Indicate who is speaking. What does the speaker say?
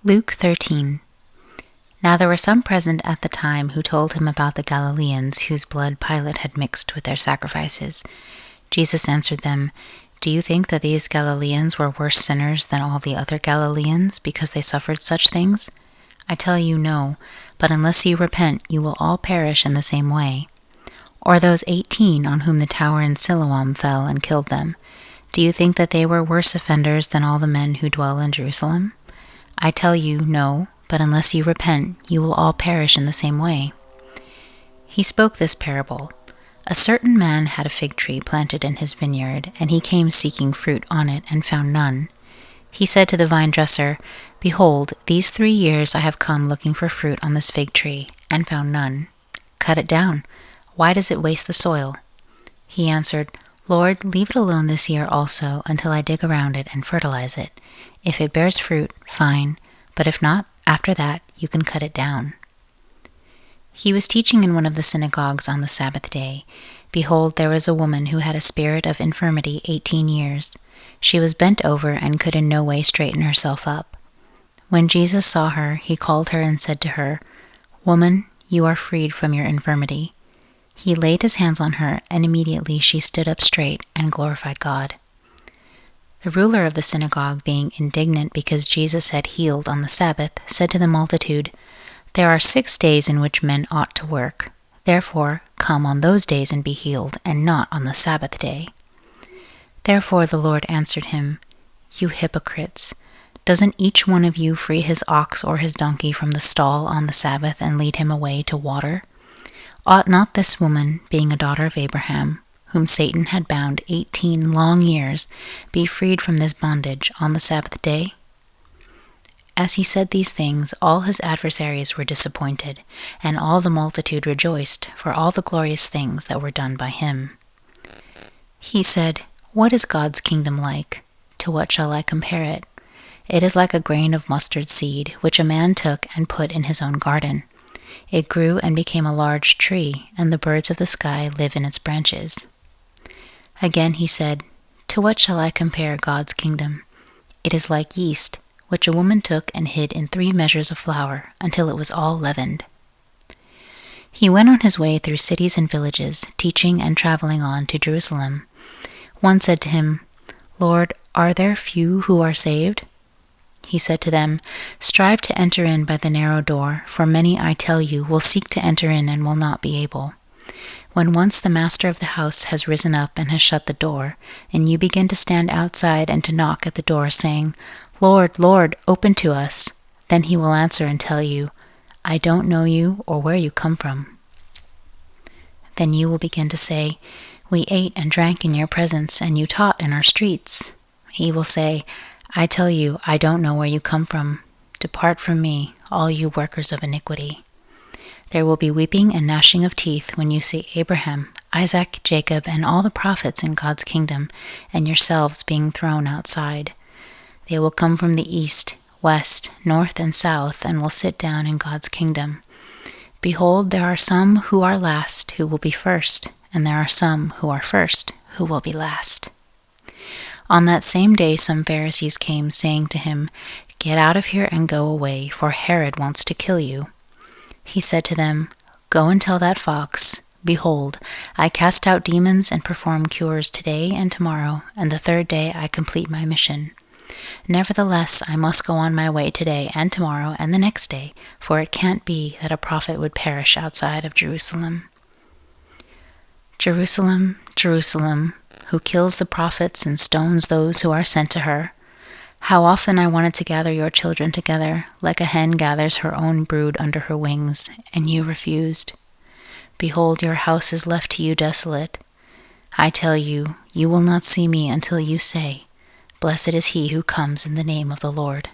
Speaker 1: Luke 13. Now there were some present at the time who told him about the Galileans whose blood Pilate had mixed with their sacrifices. Jesus answered them, "Do you think that these Galileans were worse sinners than all the other Galileans because they suffered such things? I tell you, no, but unless you repent, you will all perish in the same way. Or those 18 on whom the tower in Siloam fell and killed them, do you think that they were worse offenders than all the men who dwell in Jerusalem? I tell you, no, but unless you repent, you will all perish in the same way." He spoke this parable. A certain man had a fig tree planted in his vineyard, and he came seeking fruit on it and found none. He said to the vine dresser, "Behold, these 3 years I have come looking for fruit on this fig tree, and found none. Cut it down. Why does it waste the soil?" He answered, "Lord, leave it alone this year also, until I dig around it and fertilize it. If it bears fruit, fine, but if not, after that you can cut it down." He was teaching in one of the synagogues on the Sabbath day. Behold, there was a woman who had a spirit of infirmity 18 years. She was bent over and could in no way straighten herself up. When Jesus saw her, he called her and said to her, "Woman, you are freed from your infirmity." He laid his hands on her, and immediately she stood up straight and glorified God. The ruler of the synagogue, being indignant because Jesus had healed on the Sabbath, said to the multitude, "There are 6 days in which men ought to work. Therefore, come on those days and be healed, and not on the Sabbath day." Therefore the Lord answered him, "You hypocrites! Doesn't each one of you free his ox or his donkey from the stall on the Sabbath and lead him away to water? Ought not this woman, being a daughter of Abraham, whom Satan had bound 18 long years, be freed from this bondage on the Sabbath day?" As he said these things, all his adversaries were disappointed, and all the multitude rejoiced for all the glorious things that were done by him. He said, "What is God's kingdom like? To what shall I compare it? It is like a grain of mustard seed, which a man took and put in his own garden. It grew and became a large tree, and the birds of the sky live in its branches." Again he said, "To what shall I compare God's kingdom? It is like yeast, which a woman took and hid in 3 measures of flour, until it was all leavened." He went on his way through cities and villages, teaching and traveling on to Jerusalem. One said to him, "Lord, are there few who are saved?" He said to them, "Strive to enter in by the narrow door, for many, I tell you, will seek to enter in and will not be able. When once the master of the house has risen up and has shut the door, and you begin to stand outside and to knock at the door, saying, 'Lord, Lord, open to us,' then he will answer and tell you, 'I don't know you or where you come from.' Then you will begin to say, 'We ate and drank in your presence, and you taught in our streets.' He will say, 'I tell you, I don't know where you come from. Depart from me, all you workers of iniquity.' There will be weeping and gnashing of teeth when you see Abraham, Isaac, Jacob, and all the prophets in God's kingdom, and yourselves being thrown outside. They will come from the east, west, north, and south, and will sit down in God's kingdom. Behold, there are some who are last who will be first, and there are some who are first who will be last." On that same day some Pharisees came, saying to him, "Get out of here and go away, for Herod wants to kill you." He said to them, "Go and tell that fox, behold, I cast out demons and perform cures today and tomorrow, and the 3rd day I complete my mission. Nevertheless, I must go on my way today and tomorrow and the next day, for it can't be that a prophet would perish outside of Jerusalem. Jerusalem, Jerusalem, who kills the prophets and stones those who are sent to her. How often I wanted to gather your children together, like a hen gathers her own brood under her wings, and you refused. Behold, your house is left to you desolate. I tell you, you will not see me until you say, 'Blessed is he who comes in the name of the Lord.'"